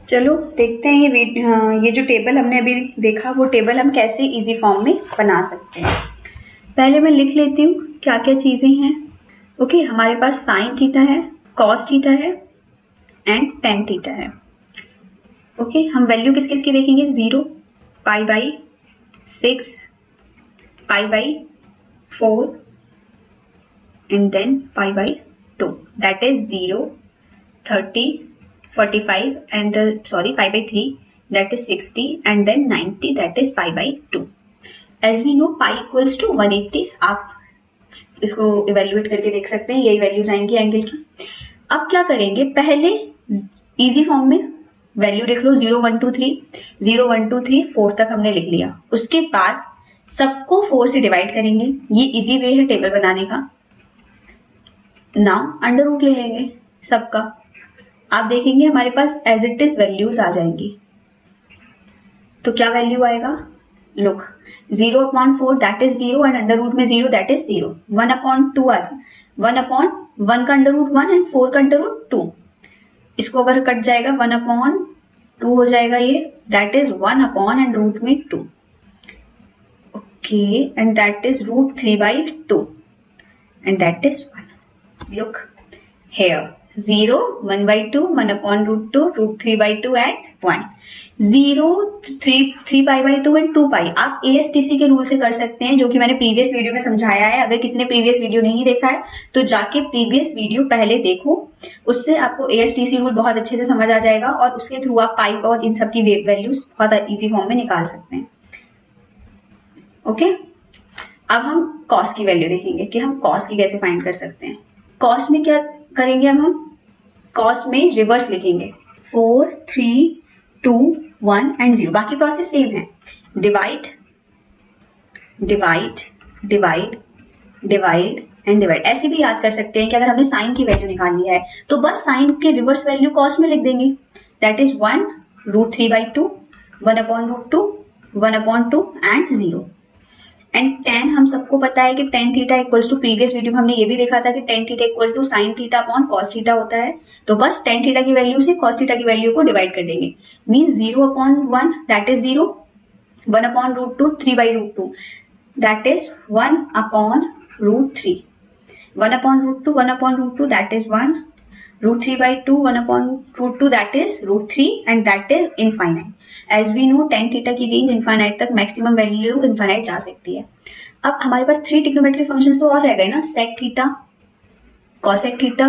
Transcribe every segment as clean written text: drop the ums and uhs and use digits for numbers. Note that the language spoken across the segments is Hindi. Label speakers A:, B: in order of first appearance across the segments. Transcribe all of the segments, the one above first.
A: चलो देखते हैं ये जो टेबल हमने अभी देखा वो टेबल हम कैसे इजी फॉर्म में बना सकते हैं। पहले मैं लिख लेती हूँ क्या क्या चीज़ें हैं। ओके, हमारे पास साइन थीटा है, कॉस थीटा है एंड टेन थीटा है। ओके, हम वैल्यू किस किस की देखेंगे? 0, pi by 6, pi by 4 and then pi by 2, that is 0, 30, 45 and pi by 3, that is 60, and then 90, that is pi by 2. As we know pi equals to 180. आप इसको इवेल्युएट करके देख सकते हैं, यही वैल्यूज आएंगी एंगल की। अब क्या करेंगे, पहले इजी फॉर्म में वैल्यू लिख लो 0 1 2 3, 0 1 2 3 4 तक हमने लिख लिया। उसके बाद सबको 4 से डिवाइड करेंगे, ये इजी वे है टेबल बनाने का। नाउ अंडर रूट ले लेंगे सबका, आप देखेंगे हमारे पास एज इट इज वैल्यूज आ जाएंगी। तो क्या वैल्यू आएगा? Look, 0/4 that is 0 and under root में 0 दैट इज 0। 1/2 आ जाए, 1/1 का अंडर रूट 1 एंड 4 का अंडर रूट 2। इसको अगर कट जाएगा 1/2 हो जाएगा ये, दैट इज 1 एंड रूट में 2। Okay, and that is √3/2 and that is 1। Look here 0, 1/2, 1/√2, √3/2 and 1। 0, 3π/2 and 2π आप ASTC के रूल से कर सकते हैं, जो कि मैंने प्रीवियस वीडियो में समझाया है। अगर किसी ने प्रीवियस वीडियो नहीं देखा है तो जाके प्रीवियस वीडियो पहले देखो, उससे आपको ASTC रूल बहुत अच्छे से समझ आ जाएगा और उसके थ्रू आप पाई और इन सब की वैल्यूज बहुत इजी फॉर्म में निकाल सकते हैं। ओके, अब हम कॉस की वैल्यू देखेंगे कि हम कॉस की कैसे फाइंड कर सकते हैं। कॉस में क्या करेंगे, अब हम कॉस में रिवर्स लिखेंगे 4 3 2 1 एंड 0। बाकी प्रोसेस सेम है, divide divide divide divide and divide. ऐसे भी याद कर सकते हैं कि अगर हमने साइन की वैल्यू निकालनी है तो बस साइन के रिवर्स वैल्यू कॉस में लिख देंगे, that is 1 √3/2, 1/√2, 1/2 and 0। And tan हम सबको पता है कि tan theta equals to, previous video में हमने ये भी देखा था कि tan theta equal to sine theta upon cos theta होता है। तो बस टेन थीटा की वैल्यू से कॉस थीटा की वैल्यू को डिवाइड कर देंगे, means 0/1 that is 0, 1/√2 3/√2 that is 1/√3, 1/√2 1/√2 that is 1, √3/2 1/√2 that is √3 and that is infinite. As we know tan theta की रेंज इनफाइनाइट तक, मैक्सिमम वैल्यू इनफाइनाइट जा सकती है। अब हमारे पास 3 ट्रिग्नोमेट्रिक फंक्शंस तो और रह गए ना, sec theta, cosec theta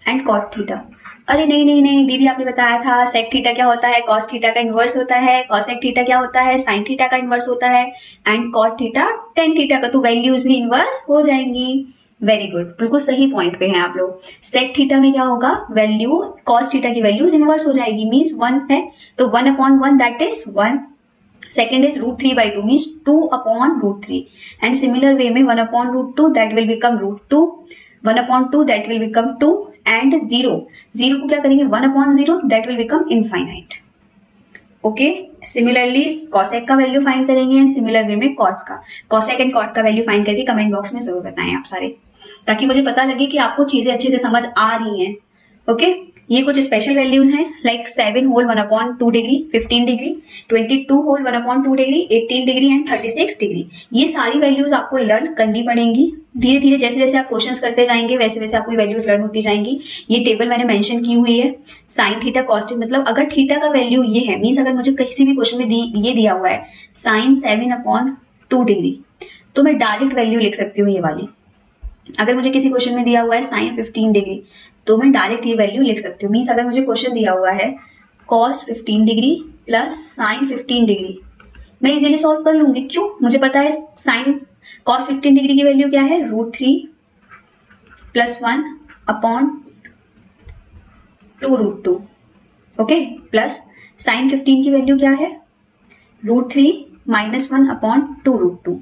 A: and cot theta. अरे नहीं नहीं नहीं दीदी, आपने बताया था सेक थीटा क्या होता है, कॉस थीटा का इनवर्स होता है, कॉसेक थीटा क्या होता है, साइन थीटा का इनवर्स होता है, and cot theta tan theta का, तो वैल्यूज भी इनवर्स हो जाएंगी। वेरी गुड, बिल्कुल सही पॉइंट पे हैं आप लोग। सेक थीटा में क्या होगा, वैल्यू कॉस थीटा की वैल्यूज इनवर्स हो जाएगी, मीन्स 1 है तो 1/1 that is 1। Second is √3/2 means 2/√3 and similar way में 1/√2 that will become √2, 1/2 that will become 2 and 0 को क्या करेंगे 1/0 that will become infinite. Okay, similarly cosec का वैल्यू फाइंड करेंगे एंड सिमिलर वे में कॉट का। कॉसेक एंड कॉट का वैल्यू फाइंड करके कमेंट बॉक्स में जरूर बताएं आप सारे, ताकि मुझे पता लगे कि आपको चीजें अच्छे से समझ आ रही हैं। ओके, ये कुछ स्पेशल वैल्यूज हैं like 7 whole 1/2 degree, 15 degree, 22 whole 1/2 degree, 18 degree and 36 degree. ये सारी वैल्यूज आपको लर्न करनी पड़ेंगी। धीरे धीरे जैसे जैसे आप क्वेश्चंस करते जाएंगे वैसे वैसे आपको वैल्यूज लर्न होती जाएंगी। ये टेबल मैंने मेंशन की हुई है, साइन थीटा कॉस थीटा, मतलब अगर थीटा का वैल्यू ये है, मीन्स अगर मुझे किसी भी क्वेश्चन में ये दिया हुआ है साइन 7/2 डिग्री, तो मैं डायरेक्ट वैल्यू लिख सकती हूँ ये वाली। अगर मुझे किसी क्वेश्चन में दिया हुआ है साइन 15 डिग्री, तो मैं डायरेक्ट ये वैल्यू लिख सकती हूँ। मीन्स अगर मुझे क्वेश्चन दिया हुआ है cos 15 degree plus sign 15 degree, मैं इजीली सॉल्व कर लूंगी। क्यों? मुझे पता है साइन कॉस 15 डिग्री की वैल्यू क्या है, √3 + 1/2√2। ओके, प्लस साइन 15 की वैल्यू क्या है, √3 - 1/2√2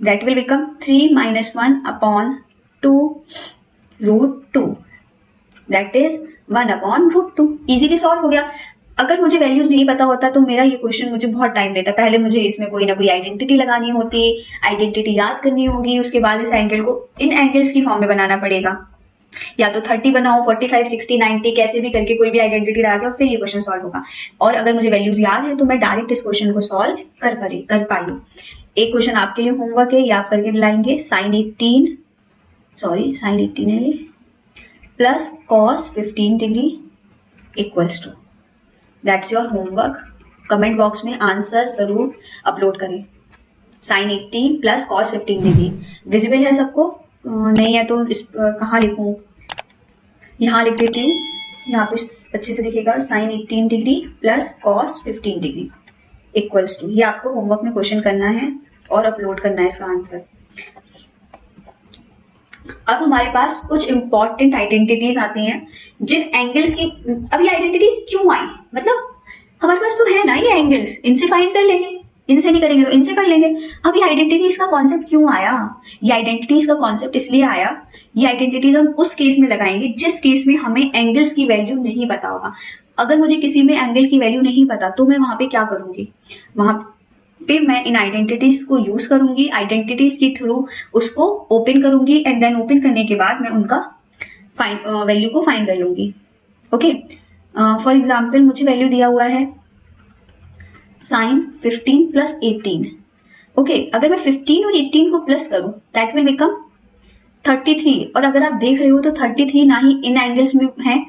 A: that will become 3 - 1/2√2 that is 1/√2। Easily solve हो गया। अगर मुझे वैल्यूज नहीं पता होता तो मेरा ये क्वेश्चन मुझे बहुत टाइम लेता। पहले मुझे इसमें कोई ना कोई आइडेंटिटी लगानी होती, आइडेंटिटी याद करनी होगी, उसके बाद इस एंगल को इन एंगल्स की फॉर्म में बनाना पड़ेगा। या तो 30 बनाओ, 45, 60, 90 कैसे भी करके कोई भी आइडेंटिटी लगा के और फिर ये क्वेश्चन सॉल्व होगा। और अगर मुझे वैल्यूज याद है तो मैं डायरेक्ट इस क्वेश्चन को सॉल्व कर पाई हूँ। एक क्वेश्चन आपके लिए होमवर्क है, ये आप करके लाएंगे। साइन 18 है ये, plus cos 15 degree equals to, that's your homework. Comment box में आंसर जरूर अपलोड करें। Sine 18 plus cos 15 degree visible है सबको? नहीं है तो इस कहाँ लिखूं? यहाँ लिख देती हूँ, यहाँ पे अच्छे से दिखेगा। Sine 18 degree plus cos 15 degree equals to, ये आपको होमवर्क में क्वेश्चन करना है और अपलोड करना है इसका आंसर। अब हमारे पास कुछ इंपॉर्टेंट आइडेंटिटीज आती हैं जिन एंगल्स की, अब ये आइडेंटिटीज क्यों आई, मतलब हमारे पास तो है ना ये एंगल्स, इनसे फाइंड कर लेंगे, इनसे नहीं करेंगे तो इनसे कर लेंगे। अब ये आइडेंटिटीज का कॉन्सेप्ट क्यों आया? ये आइडेंटिटीज का कॉन्सेप्ट इसलिए आया, ये आइडेंटिटीज हम उस केस में लगाएंगे जिस केस में हमें एंगल्स की वैल्यू नहीं पता होगा। अगर मुझे किसी में एंगल की वैल्यू नहीं पता तो मैं वहां पे क्या करूंगी? वहां पे मैं इन आइडेंटिटीज को यूज करूंगी, आइडेंटिटीज के थ्रू उसको ओपन करूंगी एंड देन ओपन करने के बाद मैं उनका वैल्यू को फाइंड कर लूंगी। ओके, फॉर एग्जाम्पल मुझे वैल्यू दिया हुआ है साइन 15 प्लस 18। ओके, अगर मैं 15 और 18 को प्लस करूं दैट विल बिकम 33। और अगर आप देख रहे हो तो 33 ना ही इन एंगल्स में है,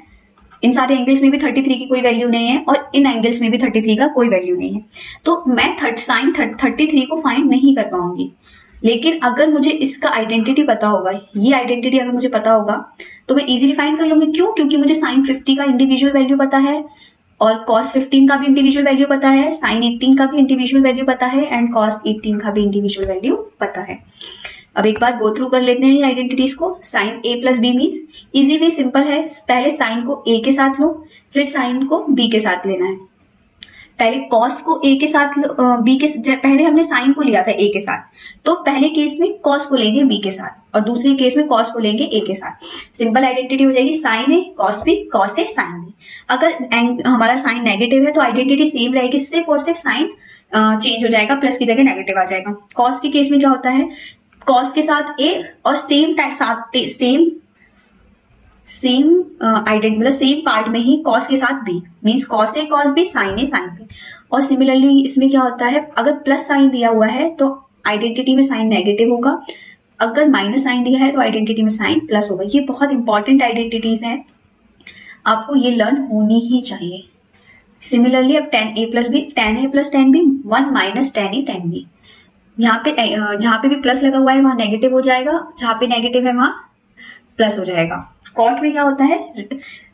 A: इन सारे एंगल्स में भी 33 की कोई वैल्यू नहीं है और इन एंगल्स में भी 33 का कोई वैल्यू नहीं है, तो मैं साइन 33 को फाइंड नहीं कर पाऊंगी। लेकिन अगर मुझे इसका आइडेंटिटी पता होगा, ये आइडेंटिटी अगर मुझे पता होगा तो मैं इजीली फाइंड कर लूंगी। क्यों? क्योंकि मुझे साइन 50 का इंडिविजुअल वैल्यू पता है और कॉस 15 का भी इंडिविजुअल वैल्यू पता है, साइन 18 का भी इंडिविजुअल वैल्यू पता है एंड कॉस 18 का भी इंडिविजुअल वैल्यू पता है। अब एक बार गो थ्रू कर लेते हैं ये आइडेंटिटीज को। Sine a plus B means easy way simple है, पहले साइन को a के साथ लो, फिर साइन को b के साथ लेना है। पहले कॉस को a के साथ b के, पहले हमने साइन को लिया था a के साथ, तो पहले केस में कॉस को लेंगे b के साथ और दूसरे केस में कॉस को लेंगे a के साथ। सिंपल आइडेंटिटी हो जाएगी sine a cos b, cos a sine b। अगर हमारा साइन नेगेटिव है तो आइडेंटिटी सेम रहेगी, सिर्फ और सिर्फ साइन चेंज हो जाएगा, प्लस की जगह नेगेटिव आ जाएगा। कॉस के केस में क्या होता है, कॉस के साथ a और सेम आइडेंटिटी मतलब सेम पार्ट में ही कॉस के साथ b, means cos a cos b, sine a sine b। और सिमिलरली इसमें क्या होता है, अगर प्लस साइन दिया हुआ है तो आइडेंटिटी में साइन नेगेटिव होगा, अगर माइनस साइन दिया है तो आइडेंटिटी में साइन प्लस होगा। ये बहुत इंपॉर्टेंट आइडेंटिटीज हैं, आपको ये लर्न होनी ही चाहिए। सिमिलरली अब tan a plus b, tan a plus tan b, 1 minus tan a tan b। यहाँ पे जहां पे भी प्लस लगा हुआ है वहां नेगेटिव हो जाएगा, जहां पे नेगेटिव है वहां प्लस हो जाएगा। कॉट में क्या होता है,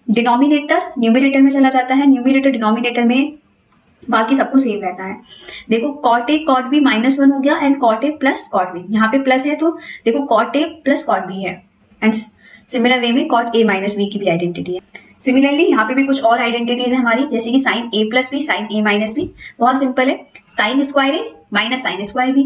A: डिनोमिनेटर न्यूमरेटर में चला जाता है, न्यूमरेटर डिनोमिनेटर में, बाकी सब कुछ सेम रहता है। देखो कॉट ए कॉट बी -1 हो गया and cot A plus cot b, यहाँ पे प्लस है तो देखो कॉट ए प्लस कॉट बी है एंड सिमिलर वे में कॉट ए माइनस बी की भी आइडेंटिटी है। सिमिलरली यहाँ पे भी कुछ और आइडेंटिटीज है हमारी, जैसे कि sine a plus B, sine a minus B. बहुत सिंपल है, sine square A minus sine square B.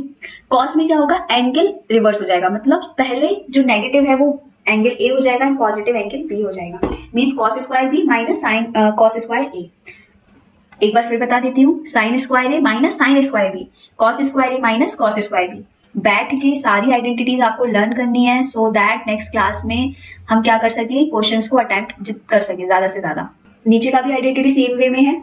A: Cos में क्या होगा, एंगल रिवर्स हो जाएगा, मतलब पहले जो नेगेटिव है वो एंगल a हो जाएगा एंड पॉजिटिव एंगल b हो जाएगा, means cos square b minus sine cos square a। एक बार फिर बता देती हूँ, sine square A minus sine square B, cos square A minus cos square B. बैठ के सारी आइडेंटिटीज आपको लर्न करनी है सो दैट नेक्स्ट क्लास में हम क्या कर सके, क्वेश्चंस को अटेम्प्ट कर सके ज्यादा से ज्यादा। नीचे का भी आइडेंटिटी सेम वे में है,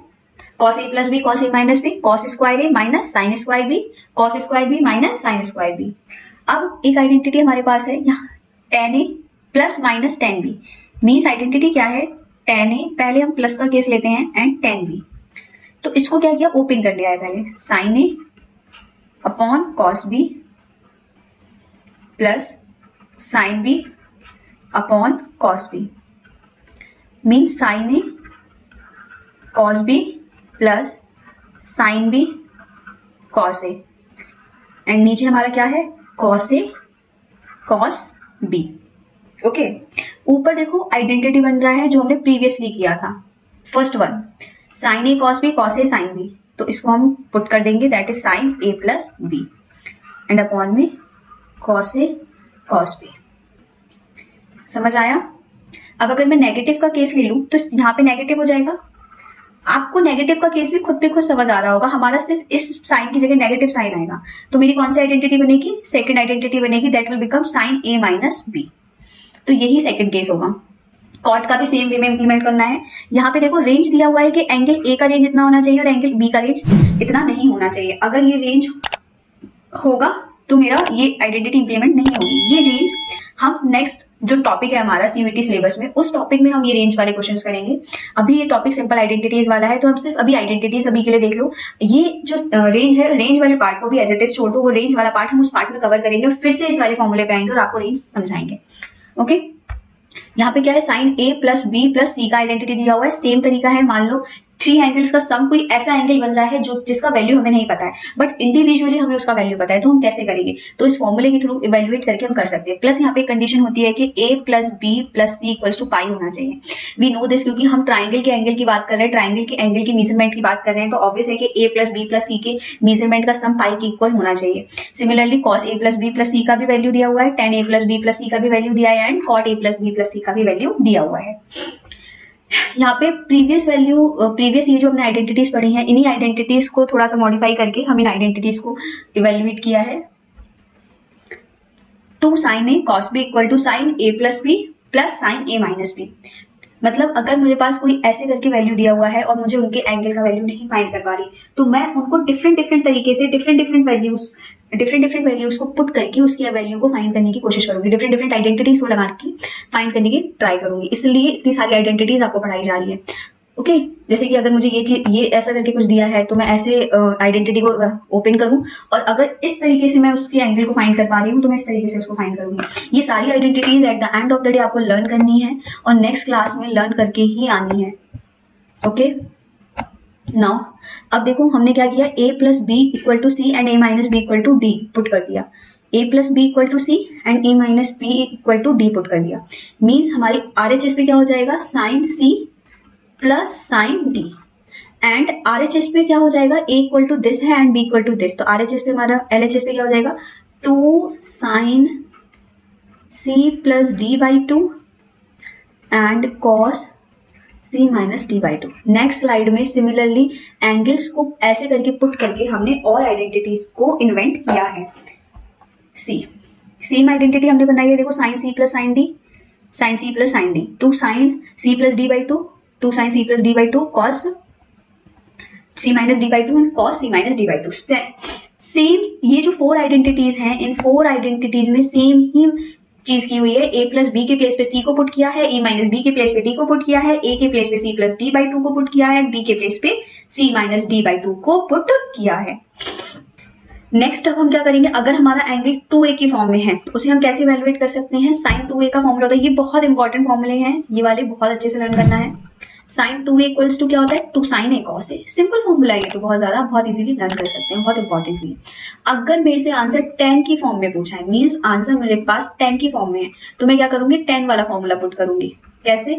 A: cos A plus B, cos A minus B, cos square A minus sine square B, cos square B minus sine square B. अब एक आइडेंटिटी हमारे पास है यहाँ tan A plus minus tan B, means identity क्या है, tan ए, पहले हम प्लस का केस लेते हैं एंड tan बी, तो इसको क्या किया, ओपन कर लिया है पहले, sine a upon cos b plus sine b upon cos b, means sine a cos b plus sine b cos a and नीचे हमारा क्या है, cos a cos b. Okay, ऊपर देखो आइडेंटिटी बन रहा है जो हमने प्रीवियसली किया था, first one sine a cos b, cos a sine b, तो इसको हम पुट कर देंगे, that is sine a plus b and upon में कॉस ए कॉस बी। समझ आया? अब अगर मैं नेगेटिव का केस ले लूं तो यहाँ पे नेगेटिव हो जाएगा, आपको नेगेटिव का केस भी खुद पे खुद समझ आ रहा होगा, हमारा सिर्फ इस साइन की जगह नेगेटिव साइन आएगा, तो मेरी कौन सी आइडेंटिटी बनेगी, सेकंड आइडेंटिटी बनेगी, that will become sine a minus b. तो यही सेकंड केस होगा। कॉट का भी सेम वे में इंप्लीमेंट करना है। यहाँ पे देखो रेंज दिया हुआ है कि एंगल ए का रेंज इतना होना चाहिए और एंगल बी का रेंज इतना नहीं होना चाहिए। अगर ये रेंज होगा तो मेरा ये आइडेंटिटी इंप्लीमेंट नहीं होगी। ये रेंज हम नेक्स्ट जो टॉपिक है हमारा सीयूईटी सिलेबस में, उस टॉपिक में हम ये रेंज वाले क्वेश्चंस करेंगे। अभी ये टॉपिक सिंपल आइडेंटिटीज वाला है, तो हम सिर्फ अभी आइडेंटिटीज अभी के लिए देख लो। ये जो रेंज है, रेंज वाले पार्ट को भी एज इट इज छोड़ दो, वो रेंज वाला पार्ट हम उस पार्ट में कवर करेंगे और फिर से इस वाले फॉर्मूले पे आएंगे और आपको रेंज समझाएंगे। ओके, यहाँ पे क्या है, sign a plus B plus C का आइडेंटिटी दिया हुआ है। सेम तरीका है, मान लो 3 एंगल्स का सम कोई ऐसा एंगल बन रहा है जो जिसका वैल्यू हमें नहीं पता है, बट इंडिविजुअली हमें उसका वैल्यू पता है, तो हम कैसे करेंगे? तो इस फॉर्मूले के थ्रू इवेल्युएट करके हम कर सकते हैं। प्लस यहाँ पे कंडीशन होती है कि a plus B plus C equals to pi होना चाहिए। वी नो दिस, क्योंकि हम ट्राइंगल के एंगल की बात कर रहे हैं, ट्राइंगल के एंगल की मेजरमेंट की बात कर रहे हैं, तो ऑब्वियस है कि a plus B plus C के मेजरमेंट का सम पाई के इक्वल होना चाहिए। Similarly cos A plus B plus C का भी वैल्यू दिया हुआ है, tan A plus B plus C का भी वैल्यू दिया है, and cot A plus B plus C का भी वैल्यू दिया हुआ है। यहाँ पे प्रीवियस ये जो हमने आइडेंटिटीज पढ़ी हैं, इन्हीं आइडेंटिटीज को थोड़ा सा मॉडिफाई करके हम इन आइडेंटिटीज को इवेल्युएट किया है। 2 sine a cos b equal to sine a plus B plus sine a minus b. मतलब अगर मेरे पास कोई ऐसे करके वैल्यू दिया हुआ है और मुझे उनके एंगल का वैल्यू नहीं फाइंड कर पा रही, तो मैं उनको डिफरेंट तरीके से डिफरेंट वैल्यूज को पुट करके उसकी वैल्यू को फाइंड करने की कोशिश करूंगी, डिफरेंट आइडेंटिटीज को लगा के फाइंड करने की ट्राई करूंगी। इसलिए इतनी सारी आइडेंटिटीज आपको पढ़ाई जा रही है। ओके, जैसे कि अगर मुझे ये ऐसा करके कुछ दिया है, तो मैं ऐसे आइडेंटिटी को ओपन करूं, और अगर इस तरीके से मैं उसके एंगल को फाइंड कर पा रही हूँ, तो मैं इस तरीके से उसको फाइंड करूंगी। ये सारी identities at the end of the day आपको लर्न करनी है और नेक्स्ट क्लास में लर्न करके ही आनी है। ओके, नाउ अब देखो हमने क्या किया, a plus b equal to c and a minus b equal to d put कर दिया। a plus b equal to c and a minus b equal to d put कर दिया। मीन्स हमारी RHS पे क्या हो जाएगा, sine c plus sine d, and RHS पे क्या हो जाएगा, a इक्वल टू दिस है and b equal to this, तो RHS पे हमारा LHS पे क्या हो जाएगा, 2 sine c plus d by 2 and cos c minus d by 2। Next slide में सिमिलरली एंगल्स को ऐसे करके पुट करके हमने और आइडेंटिटीज को इन्वेंट किया है। सेम आइडेंटिटी हमने बनाई है, देखो sine c plus sine d, sine c plus sine d, 2 sine c plus d by 2, 2 sine c plus d by 2 cos c minus d by 2 and cos c minus d by 2। Same ये जो 4 आइडेंटिटीज हैं, इन 4 आइडेंटिटीज में सेम ही चीज की हुई है। a प्लस बी के प्लेस पे c को पुट किया है, a माइनस बी के प्लेस पे d को पुट किया है, a के प्लेस पे c प्लस डी बाई 2 को पुट किया है, b के प्लेस पे c माइनस डी बाई 2 को पुट किया है। नेक्स्ट अब हम क्या करेंगे, अगर हमारा एंगल 2a की फॉर्म में है तो उसे हम कैसे इवेल्युएट कर सकते हैं। साइन 2a का फॉर्मूला होता है, ये बहुत इंपॉर्टेंट फॉर्मूले हैं, ये वाले बहुत अच्छे से लर्न करना है। साइन 2a इक्वल्स टू क्या होता है, 2 साइन a कॉस a। सिंपल फॉर्मूला है ये, तो बहुत इजीली लर्न कर सकते हैं, बहुत इंपॉर्टेंट भी है। अगर मेरे से आंसर 10 की फॉर्म में पूछा है, मीन्स आंसर मेरे पास 10 की फॉर्म में है, तो मैं क्या करूंगी, 10 वाला फॉर्मूला पुट करूंगी। कैसे,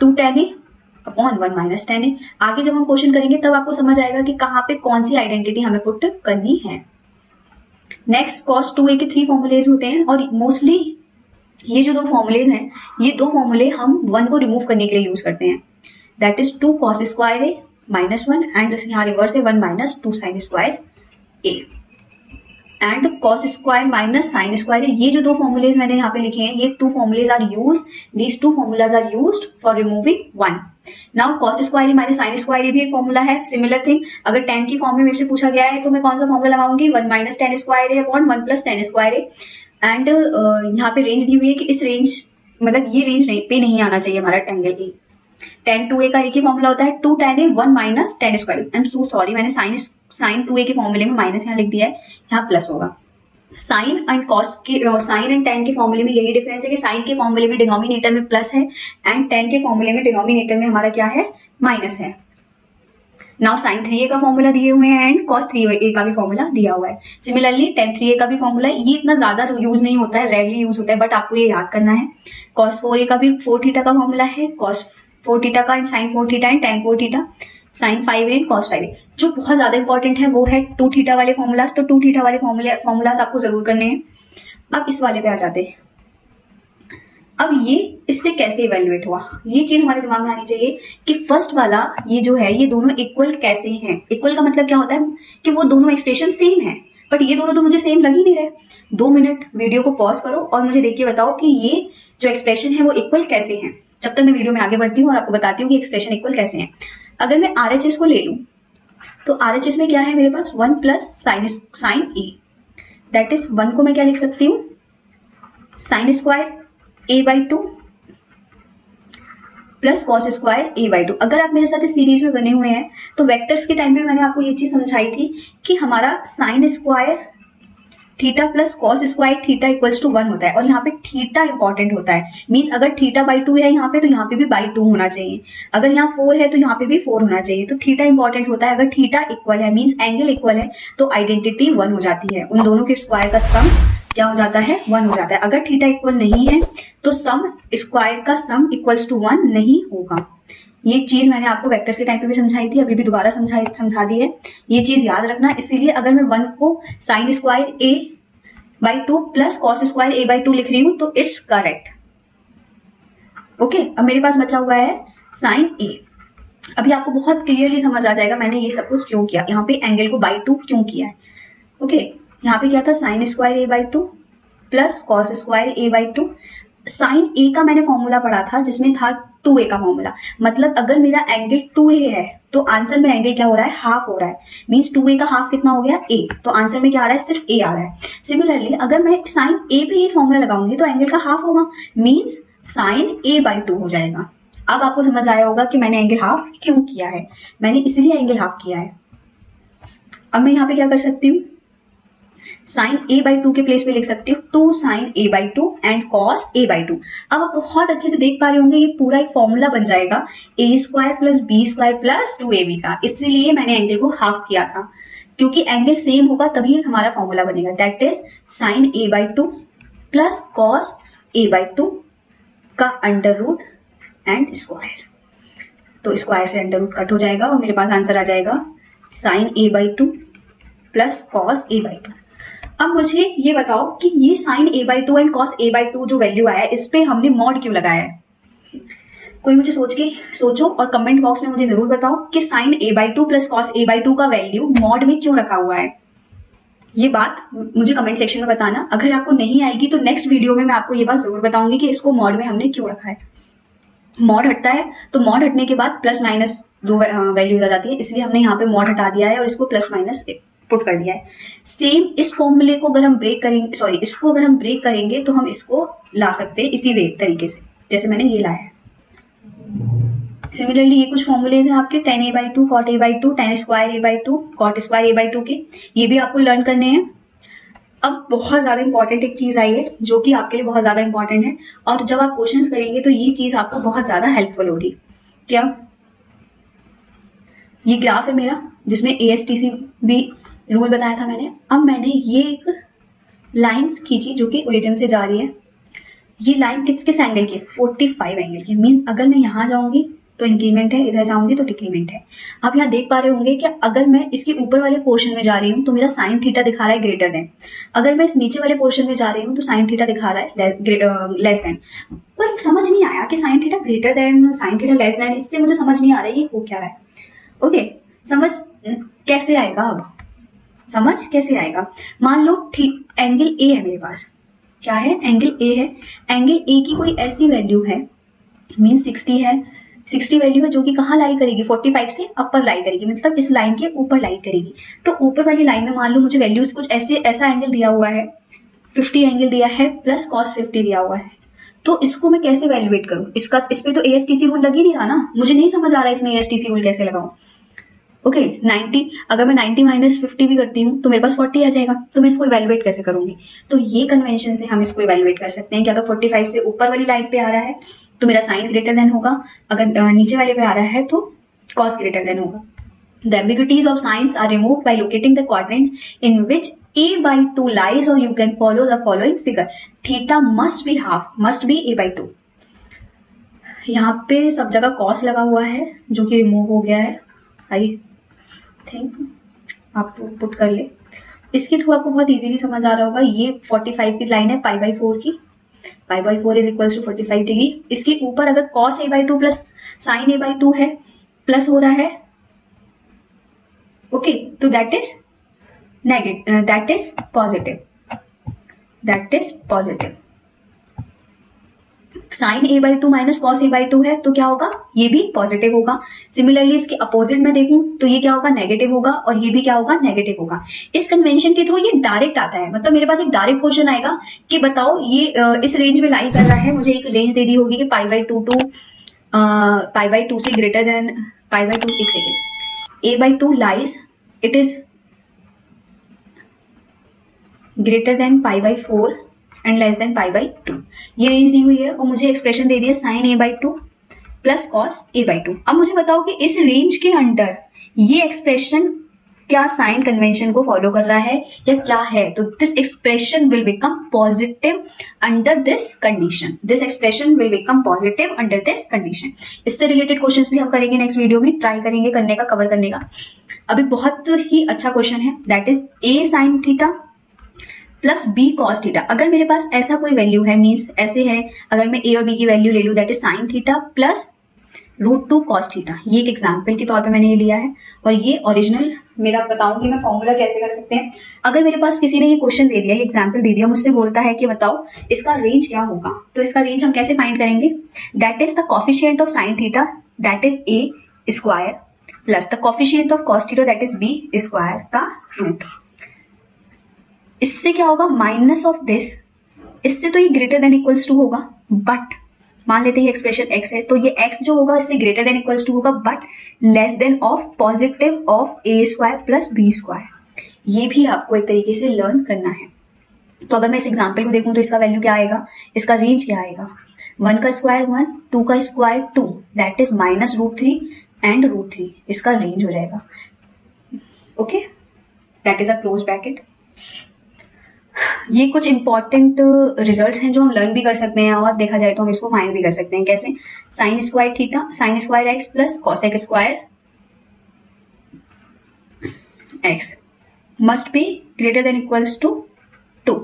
A: 2 tan a upon 1 minus tan a। आगे जब हम क्वेश्चन करेंगे तब आपको समझ आएगा कि कहाँ पे कौन सी आइडेंटिटी हमें पुट करनी है। नेक्स्ट cos 2a के 3 फॉर्मूलेज होते हैं, और मोस्टली ये जो 2 फॉर्मूलेज हैं, ये 2 फॉर्मूले हम 1 को रिमूव करने के लिए यूज करते हैं। That is 2 cos square a minus 1 and यहाँ रिवर्स है 1 minus 2 sign square a and cos square minus sine square a। ये जो 2 फॉर्मूलेज मैंने यहाँ पे लिखे हैं, ये 2 formulas are use, these 2 formulas are used for removing 1। Now cos square a minus sine square a भी एक फॉर्मूला है। सिमिलर थिंग, अगर 10 की फॉर्म में मेरे से पूछा गया है तो मैं कौन सा फॉर्मूला लगाऊंगी, 1 minus tan square a upon 1 plus tan square a। And यहाँ पे रेंज दी हुई है कि इस रेंज मतलब ये रेंज पे नहीं आना चाहिए हमारा एंगल a। tan 2a का एक ही फॉर्मूला होता है, 2 tan a 1 minus tan square. I am so sorry, मैंने साइन 2a के फॉर्मूले में माइनस यहाँ लिख दिया है, यहाँ प्लस होगा। साइन एंड कॉस के साइन एंड tan के फॉर्मूले में यही डिफरेंस है कि साइन के फॉर्मूले में डिनोमिनेटर में प्लस है एंड tan के फॉर्मूले में डिनोमिनेटर में हमारा क्या है, माइनस है। नाउ साइन 3a का फॉर्मूला दिए हुए हैं एंड cos 3a का भी फॉर्मूला दिया हुआ है। सिमिलरली tan 3a का भी फॉर्मूला, ये इतना ज्यादा यूज नहीं होता है, रेयरली यूज होता है, बट आपको ये याद करना है। cos 4a का भी 4 थीटा का फॉर्मूला है, cos 4 थीटा का and sine 4 theta and tan 4 theta, sine 5a and cos 5a। जो बहुत ज्यादा इंपॉर्टेंट है वो है 2 थीटा वाले फॉर्मूलाज, तो 2 थीटा वाले फॉर्मूलाज आपको जरूर करने हैं। अब इस वाले पे आ जाते हैं। अब ये इससे कैसे इवेल्युएट हुआ, ये चीज हमारे दिमाग में आनी चाहिए कि फर्स्ट वाला ये जो है, ये दोनों इक्वल कैसे हैं। इक्वल का मतलब क्या होता है कि वो दोनों एक्सप्रेशन सेम है, बट ये दोनों तो मुझे सेम लग ही नहीं रहे। 2 मिनट वीडियो को पॉज करो और मुझे देख के बताओ कि ये जो एक्सप्रेशन है वो इक्वल कैसे हैं, जब तक मैं वीडियो में आगे बढ़ती हूँ और आपको बताती हूँ कि एक्सप्रेशन इक्वल कैसे हैं। अगर मैं RHS को ले लूँ तो RHS में क्या है मेरे पास 1 plus sine A, that is 1 को मैं क्या लिख सकती हूँ sine square a/2 plus cos square a/2। अगर आप मेरे साथ इस सीरीज में बने हुए हैं तो वेक्टर्स के टाइम पे मैंने आपको ये चीज समझाई थी कि हमारा sine square theta plus cos square theta equals to 1 होता है, और यहाँ पे थीटा इंपॉर्टेंट होता है। मीन्स अगर थीटा/2 है यहाँ पे तो यहाँ पे भी /2 होना चाहिए, अगर यहाँ 4 है तो यहाँ पे भी 4 होना चाहिए। तो थीटा इंपॉर्टेंट होता है। अगर थीटा इक्वल है मीन्स एंगल इक्वल है तो आइडेंटिटी 1 हो जाती है, उन दोनों के स्क्वायर का सम क्या हो जाता है 1 हो जाता है। अगर थीटा इक्वल नहीं है तो सम स्क्वायर का सम इक्वल्स टू 1 नहीं होगा। ये चीज मैंने आपको वेक्टर्स के टाइम पे भी समझाई थी, अभी भी दोबारा समझा दी है, ये चीज याद रखना। इसीलिए अगर मैं 1 को sign square a/2 plus cos square a/2 लिख रही हूं तो इट्स करेक्ट। ओके, अब मेरे पास बचा हुआ है साइन a। अभी आपको बहुत क्लियरली समझ आ जाएगा मैंने ये सब कुछ क्यों किया, यहाँ पे एंगल को /2 क्यों किया है। ओके, यहाँ पे क्या था sine square a/2 plus cos square a/2। Sine a का मैंने फॉर्मूला पढ़ा था जिसमें था 2a का फॉर्मूला, मतलब अगर मेरा एंगल 2a है तो आंसर में एंगल क्या हो रहा है हाफ हो रहा है, मींस 2a का हाफ कितना हो गया a, तो आंसर में क्या आ रहा है सिर्फ a आ रहा है। सिमिलरली अगर मैं साइन a पे ये फॉर्मूला लगाऊंगी तो एंगल का हाफ होगा, मींस साइन a/2 हो जाएगा। अब आपको समझ आया होगा कि मैंने एंगल हाफ क्यों किया है, मैंने इसलिए एंगल हाफ किया है। अब मैं यहाँ पे क्या कर सकती हूँ साइन a/2 के प्लेस पे लिख सकती हूँ 2 sign a/2 and cos a/2। अब आप बहुत अच्छे से देख पा रहे होंगे ये पूरा एक फॉर्मूला बन जाएगा a² plus b² plus 2ab का, इसीलिए मैंने एंगल को हाफ किया था, क्योंकि एंगल सेम होगा तभी हमारा फॉर्मूला बनेगा, that is sign a/2 plus cos a/2 का अंडर रूट एंड स्क्वायर। तो स्क्वायर से अंडर रूट कट हो जाएगा और मेरे पास आंसर आ जाएगा sign a/2 plus cos a/2। अब मुझे ये बताओ कि ये sign a/2 and cos a/2 जो वैल्यू आया है इस पे हमने मॉड क्यों लगाया है। कोई मुझे सोचो और कमेंट बॉक्स में मुझे जरूर बताओ कि sign a/2 plus cos a/2 का वैल्यू मॉड में क्यों रखा हुआ है। ये बात मुझे कमेंट सेक्शन में बताना। अगर आपको नहीं आएगी तो नेक्स्ट वीडियो में मैं आपको ये बात जरूर बताऊंगी कि इसको मॉड में हमने क्यों रखा है। मॉड हटता है तो मॉड हटने के बाद प्लस माइनस दो वैल्यूज आ जाती है, इसलिए हमने यहाँ पे मॉड हटा दिया है और इसको प्लस माइनस पुट कर दिया है। सेम इस फॉर्मूले को अगर हम ब्रेक करेंगे, सॉरी इसको अगर हम ब्रेक करेंगे तो हम इसको ला सकते हैं इसी वे तरीके से जैसे मैंने ये लाया है। सिमिलरली ये कुछ फॉर्मूलेज हैं आपके tan a/2 cot a/2 tan square a/2 cot square a/2 के, ये भी आपको लर्न करने हैं। अब बहुत ज्यादा इंपॉर्टेंट एक चीज आई है जो कि आपके लिए बहुत ज्यादा इंपॉर्टेंट है, और जब आप क्वेश्चंस करेंगे तो ये चीज आपको बहुत ज्यादा हेल्पफुल होगी। क्या ये ग्राफ है मेरा जिसमें ASTC भी रूल बताया था मैंने। अब मैंने ये एक लाइन खींची जो कि ओरिजिन से जा रही है, ये लाइन किस एंगल की 45 एंगल की, मींस अगर मैं यहाँ जाऊंगी तो इंक्रीमेंट है, इधर जाऊंगी तो डिक्रीमेंट है। आप यहाँ देख पा रहे होंगे कि अगर मैं इसके ऊपर वाले पोर्शन में जा रही हूँ तो मेरा साइन थीटा दिखा रहा है ग्रेटर देन, अगर मैं इस नीचे वाले पोर्शन में जा रही हूँ तो साइन थीटा दिखा रहा है लेस देन। पर समझ नहीं आया कि sine theta greater than sine theta less than, इससे मुझे समझ नहीं आ रहा है ये हो क्या रहा है। ओके, समझ कैसे आएगा, अब समझ कैसे आएगा। मान लो ठीक एंगल ए है मेरे पास, क्या है एंगल ए है, एंगल ए की कोई ऐसी वैल्यू है मीन 60 है, 60 वैल्यू है जो कि कहाँ लाई करेगी 45 से अपर लाई करेगी, मतलब इस लाइन के ऊपर लाई करेगी। तो ऊपर वाली लाइन में मान लो मुझे वैल्यूज कुछ ऐसा एंगल दिया हुआ है 50 एंगल दिया है प्लस कॉस 50 दिया हुआ है, तो इसको मैं कैसे वैल्यूएट करूं। इस पे तो ASTC रूल लग ही नहीं रहा ना, मुझे नहीं समझ आ रहा है इसमें ASTC रूल कैसे लगाऊं। ओके 90, अगर मैं 90 माइनस 50 भी करती हूँ तो मेरे पास 40 आ जाएगा, तो मैं इसको इवैल्यूएट कैसे करूंगी। तो ये कन्वेंशन से हम इसको इवैल्यूएट कर सकते हैं कि अगर 45 से ऊपर वाली लाइन पे आ रहा है तो मेरा साइन ग्रेटर देन होगा, अगर नीचे वाले पे आ रहा है तो कॉस ग्रेटर देन होगा। The ambiguities of signs are removed by locating the quadrants in which a/2 lies, or you can follow the following figure. Theta must be half, must be a/2. यहाँ पे सब जगह cos लगा हुआ है जो कि रिमूव हो गया है, आई थिंक आप पुट कर ले। इसके थ्रू आपको बहुत इजीली समझ आ रहा होगा। ये 45 की लाइन है π/4 की, π/4 इज इक्वल टू 45 डिग्री। इसके ऊपर अगर cos a/2 plus sign a/2 है, प्लस हो रहा है, ओके, तो that is negative, that is positive, that is positive. Sine A by two minus cos A by two है तो क्या होगा, ये भी पॉजिटिव होगा। सिमिलरली इसके अपोजिट में देखूं तो ये क्या होगा, नेगेटिव होगा, और ये भी क्या होगा, नेगेटिव होगा। इस कन्वेंशन के थ्रू ये डायरेक्ट आता है, मतलब मेरे पास एक डायरेक्ट क्वेश्चन आएगा कि बताओ ये इस रेंज में लाई कर रहा है, मुझे एक रेंज दे दी होगी कि pi by two two pi by two से greater than pi by two, एक second, A by two lies it is greater than pi by four and less than pi by two, ये रेंज दी हुई है, और मुझे एक्सप्रेशन दे दिया sine A by two plus cos A by two. अब मुझे बताओ कि इस रेंज के अंडर ये एक्सप्रेशन क्या साइन कन्वेंशन को फॉलो कर रहा है या क्या है, तो this expression will become positive under this condition, this expression will become positive under this condition. इससे रिलेटेड क्वेश्चंस भी हम करेंगे नेक्स्ट वीडियो में, ट्राई करेंगे करने का, कवर करने का। अभी बहुत ही अच्छा क्वेश्चन है, that is a sine theta plus B cos theta. अगर मेरे पास ऐसा कोई वैल्यू है, मीन्स ऐसे है, अगर मैं ए और बी की वैल्यू ले लूँ, that is sine theta plus root two cos theta, ये एक एग्जाम्पल के तौर पे मैंने ये लिया है, और ये ओरिजिनल मेरा बताऊंगी मैं फॉर्मूला कैसे कर सकते हैं। अगर मेरे पास किसी ने ये क्वेश्चन दे दिया, ये एग्जाम्पल दे दिया, मुझसे बोलता है कि बताओ इसका रेंज क्या होगा, तो इसका रेंज हम कैसे फाइंड करेंगे, that is the coefficient of sine theta that is a square plus the coefficient of cos theta that is b square का रूट। इससे क्या होगा, माइनस ऑफ दिस, इससे तो ये ग्रेटर देन इक्वल्स टू होगा, बट मान लेते हैं एक्सप्रेशन x है, तो ये x जो होगा इससे ग्रेटर देन इक्वल्स टू होगा, but less than of positive of a square plus b square. ये भी आपको एक तरीके से लर्न करना है। तो अगर मैं इस एग्जाम्पल को देखूं तो इसका वैल्यू क्या आएगा, इसका रेंज क्या आएगा, 1 का स्क्वायर 1, 2 का square 2, that is minus root 3 and root 3, इसका रेंज हो जाएगा। Okay, that is a close bracket. ये कुछ इंपॉर्टेंट रिजल्ट्स हैं जो हम लर्न भी कर सकते हैं, और देखा जाए तो हम इसको फाइंड भी कर सकते हैं। कैसे, sine square theta, sine square x plus cosec square x must be greater than equals to 2।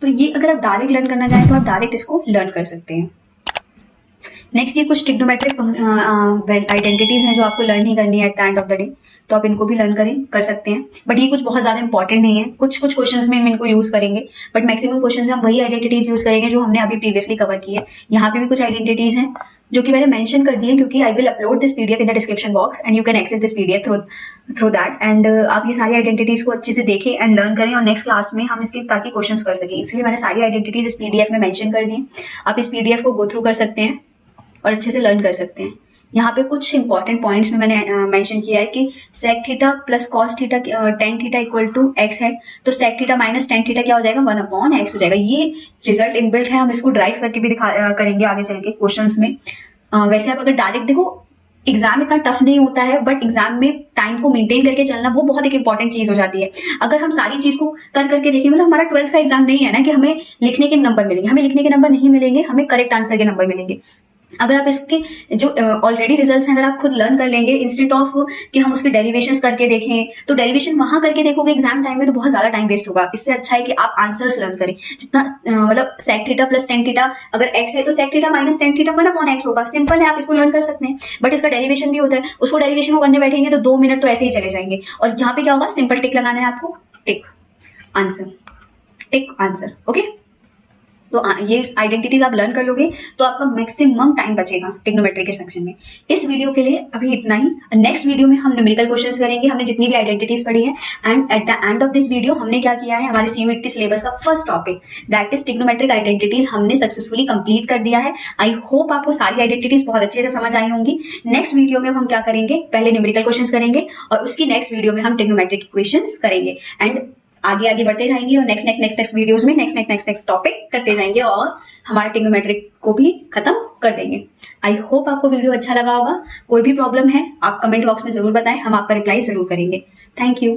A: तो ये अगर आप डायरेक्ट लर्न करना चाहें तो आप डायरेक्ट इसको लर्न कर सकते हैं। नेक्स्ट ये कुछ ट्रिग्नोमेट्रिक आइडेंटिटीज हैं जो आपको लर्न ही करनी है at the end of the day, तो आप इनको भी लर्न कर सकते हैं, बट ये कुछ बहुत ज्यादा इंपॉर्टेंट नहीं है। कुछ क्वेश्चंस में हम इनको यूज करेंगे, बट मैक्सिमम क्वेश्चंस में हम वही आइडेंटिटीज यूज करेंगे जो हमने अभी प्रीवियसली कवर की है। यहाँ पे भी कुछ आइडेंटिटीज हैं जो कि मैंने मेंशन कर दी है, क्योंकि I will upload this PDF in the description box and you can access this PDF through that, and आप ये सारी आइडेंटिटीज को अच्छे से देखें एंड लर्न करें, और नेक्स्ट क्लास में हम इसके ताकि क्वेश्चंस कर सकें, इसलिए मैंने सारी आइडेंटिटीज इस पीडीएफ में मेंशन कर दी। आप इस पीडीएफ को गो थ्रू कर सकते हैं और अच्छे से लर्न कर सकते हैं। यहाँ पे कुछ इंपॉर्टेंट पॉइंट्स में मैंने मेंशन किया है कि sec theta plus cos theta tan theta equal to x है, तो sec theta minus tan theta क्या हो जाएगा, 1/x हो जाएगा। ये रिजल्ट इनबिल्ट है, हम इसको ड्राइव करके भी करेंगे आगे चल के क्वेश्चंस में। वैसे आप अगर डायरेक्ट देखो, एग्जाम इतना टफ नहीं होता है, बट एग्जाम में टाइम को मेंटेन करके चलना वो बहुत एक इंपॉर्टेंट चीज हो जाती है। अगर हम सारी चीज को करके देखें, मतलब हमारा 12th का एग्जाम नहीं है ना कि हमें लिखने के नंबर मिलेंगे, हमें लिखने के नंबर नहीं मिलेंगे, हमें करेक्ट आंसर के नंबर मिलेंगे। अगर आप इसके जो ऑलरेडी रिजल्ट्स हैं अगर आप खुद लर्न कर लेंगे, इंस्टेड ऑफ कि हम उसके डेरिवेशंस करके देखें, तो डेरिवेशन वहां करके देखोगे एग्जाम टाइम में तो बहुत ज्यादा टाइम वेस्ट होगा। इससे अच्छा है कि आप आंसर्स लर्न करें। जितना मतलब sec theta plus tan theta अगर एक्स है तो sec theta minus tan theta 1/x होगा। सिंपल है, आप इसको लर्न कर सकते हैं, बट इसका डेरिवेशन भी होता है। उसको डेरिवेशन को करने बैठेंगे तो 2 मिनट तो ऐसे ही चले जाएंगे। और यहाँ पे क्या होगा, सिंपल टिक लगाना है आपको, टिक आंसर। ओके, तो ये आइडेंटिटीज आप लर्न कर लोगे तो आपका मैक्सिमम टाइम बचेगा ट्रिग्नोमेट्री के सेक्शन में। इस वीडियो के लिए अभी इतना ही। नेक्स्ट वीडियो में हम न्यूमेरिकल क्वेश्चंस करेंगे, हमने जितनी भी आइडेंटिटीज पढ़ी है, and at the end of this video हमने क्या किया है, हमारे CUET सिलेबस का first topic that is trigonometric identities हमने सक्सेसफुली कंप्लीट कर दिया है। आई होप आपको सारी आइडेंटिटीज बहुत अच्छे से समझ आई होंगी। नेक्स्ट वीडियो में हम क्या करेंगे, पहले न्यूमेरिकल क्वेश्चंस करेंगे और उसकी नेक्स्ट वीडियो में हम ट्रिग्नोमेट्रिक इक्वेशंस करेंगे, एंड आगे बढ़ते जाएंगे और नेक्स्ट वीडियोस में नेक्स्ट टॉपिक करते जाएंगे और हमारा ट्रिग्नोमेट्रिक को भी खत्म कर देंगे। आई होप आपको वीडियो अच्छा लगा होगा। कोई भी प्रॉब्लम है आप कमेंट बॉक्स में जरूर बताएं, हम आपका रिप्लाई जरूर करेंगे। Thank you.